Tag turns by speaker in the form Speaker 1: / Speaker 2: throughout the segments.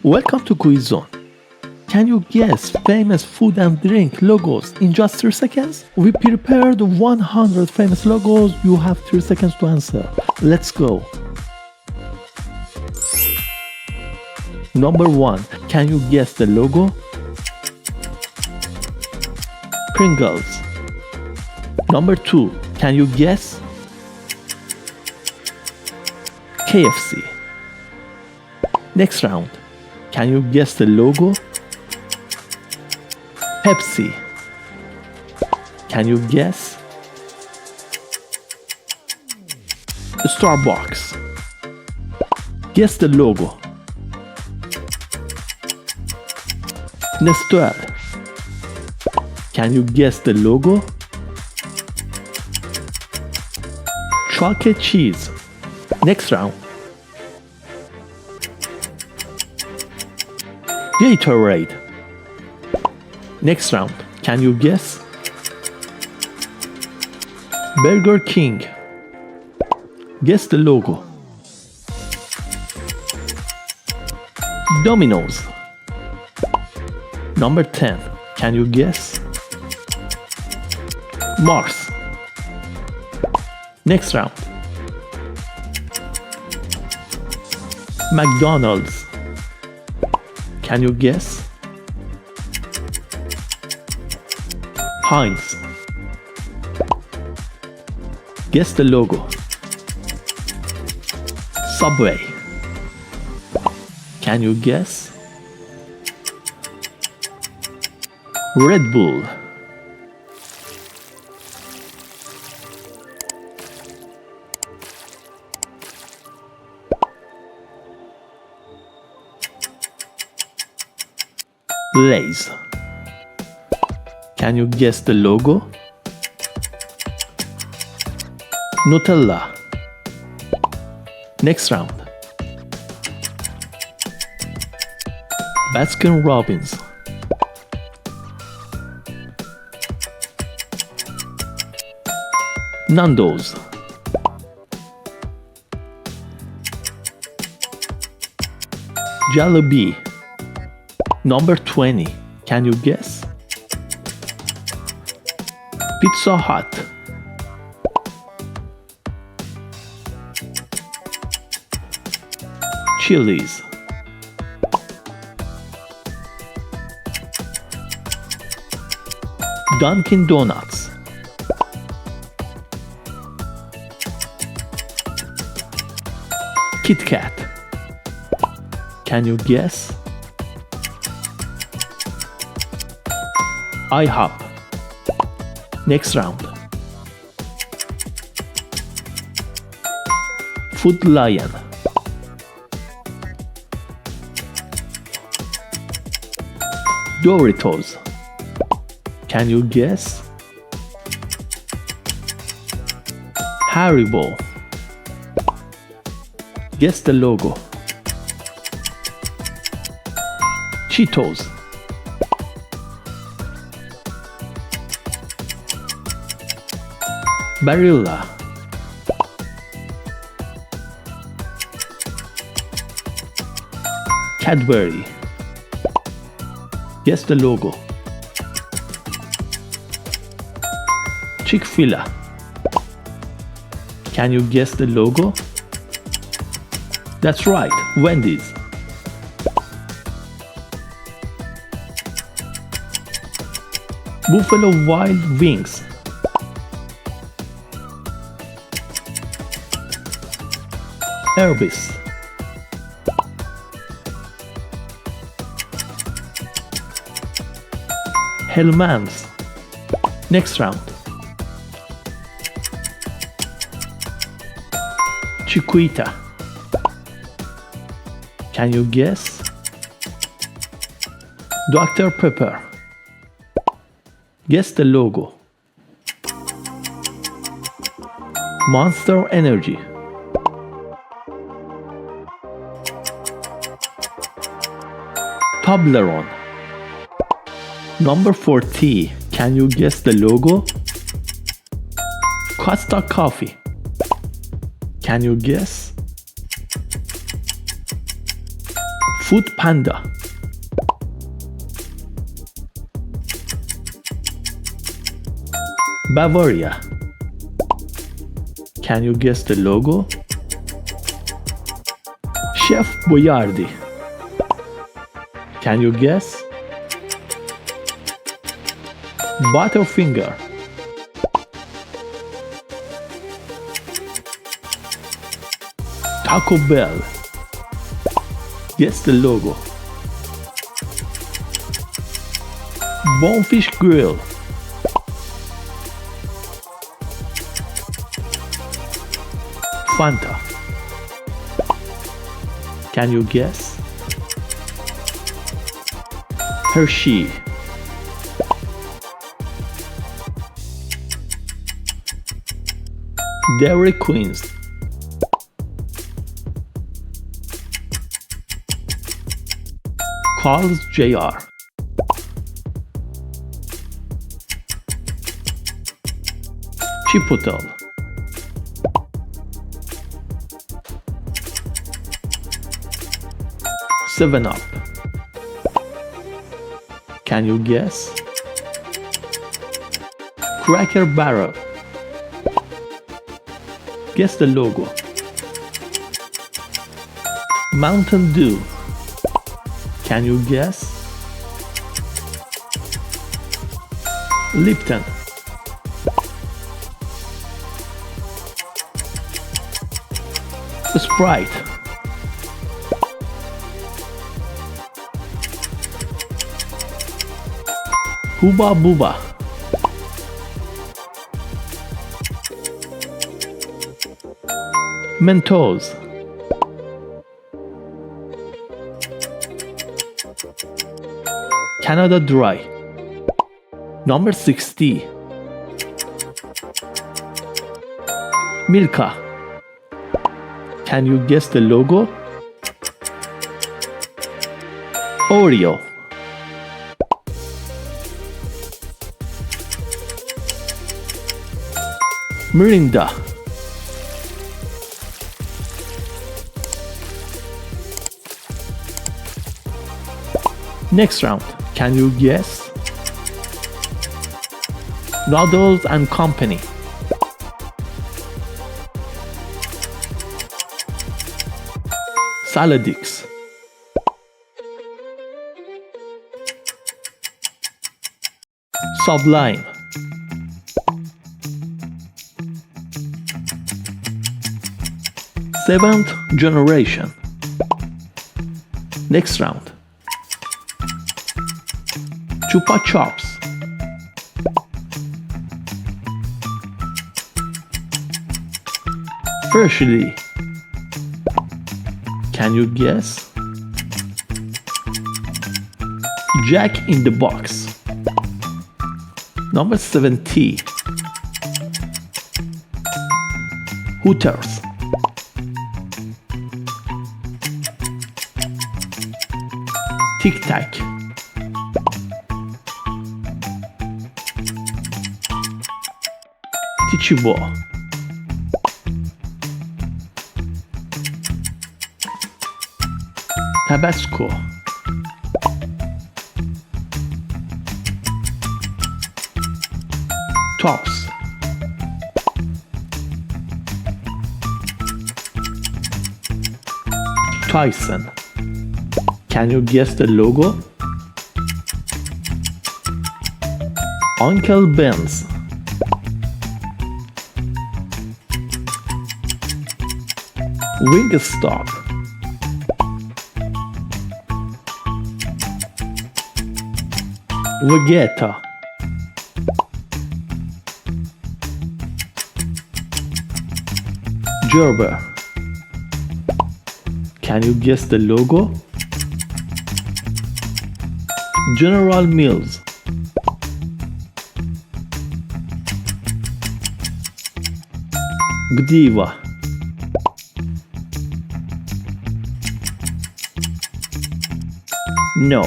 Speaker 1: Welcome to QuizZone. Can you guess famous food and drink logos in just 3 seconds? We prepared 100 famous logos. You have 3 seconds to answer. Let's go. Number 1. Can you guess the logo? Pringles. Number 2. Can you guess? KFC. Next round. Can you guess the logo? Pepsi. Can you guess? Starbucks. Guess the logo. Nestle. Can you guess the logo? Chocolate cheese. Next round. Gatorade. Next round. Can you guess? Burger King. Guess the logo. Domino's. Number 10. Can you guess? Mars. Next round. McDonald's. Can you guess? Heinz. Guess the logo. Subway. Can you guess? Red Bull. Lay's. Can you guess the logo? Nutella. Next round. Baskin Robbins. Nando's. Jollibee. Number 20. Can you guess? Pizza Hut. Chili's. Dunkin' Donuts. Kit Kat. Can you guess? IHOP. Next round. Food Lion. Doritos. Can you guess? Haribo. Guess the logo. Cheetos. Barilla. Cadbury. Guess the logo. Chick-fil-A. Can you guess the logo? That's right, Wendy's. Buffalo Wild Wings. Arby's. Hellmann's. Next round. Chiquita. Can you guess? Dr. Pepper. Guess the logo. Monster Energy. Toblerone. Number 40. Can you guess the logo? Costa Coffee. Can you guess? Food Panda. Bavaria. Can you guess the logo? Chef Boyardee. Can you guess? Butterfinger. Taco Bell. Guess the logo. Bonefish Grill. Fanta. Can you guess? Hershey. Dairy Queens. Carl's Jr. Chipotle. Seven Up. Can you guess? Cracker Barrel. Guess the logo. Mountain Dew. Can you guess? Lipton. Sprite. Hubba Bubba. Mentos. Canada Dry. Number 60. Milka. Can you guess the logo? Oreo. Mirinda. Next round. Can you guess? Noodles and Company. Saladix. Sublime. Seventh Generation. Next round. Chupa Chops. Freshly. Can you guess? Jack in the Box. Number 70. Hooters. Tic Tac. Tichibo. Tabasco. Tops. Tyson. Can you guess the logo? Uncle Ben's. Wingstop. Vegeta. Gerber. Can you guess the logo? General Mills. Godiva. No.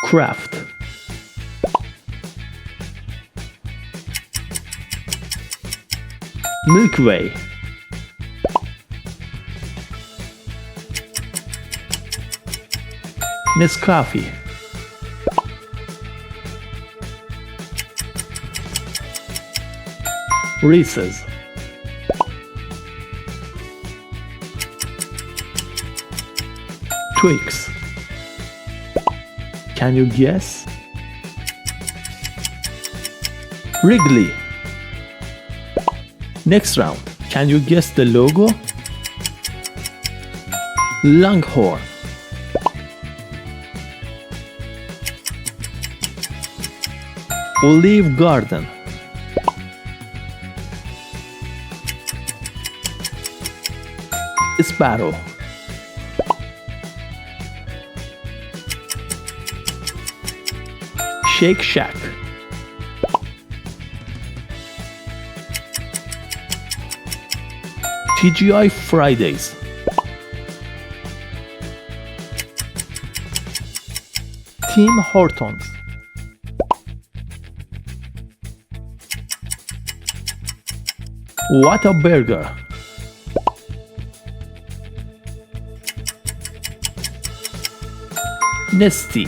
Speaker 1: Kraft. Milky Way. Nescafe. Reese's. Twix. Can you guess? Wrigley. Next round. Can you guess the logo? Longhorn. Olive Garden. Sparrow. Shake Shack. TGI Fridays. Tim Hortons. Whataburger. Nesty.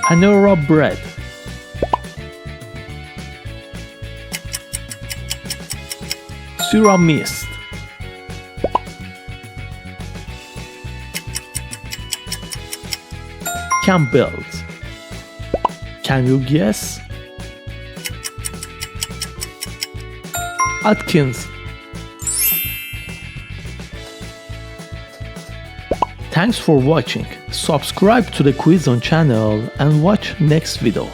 Speaker 1: Panera Bread. Syrah Mist. Campbell's. Can you guess? Atkins. Thanks for watching. Subscribe to the QuizZone channel and watch next video.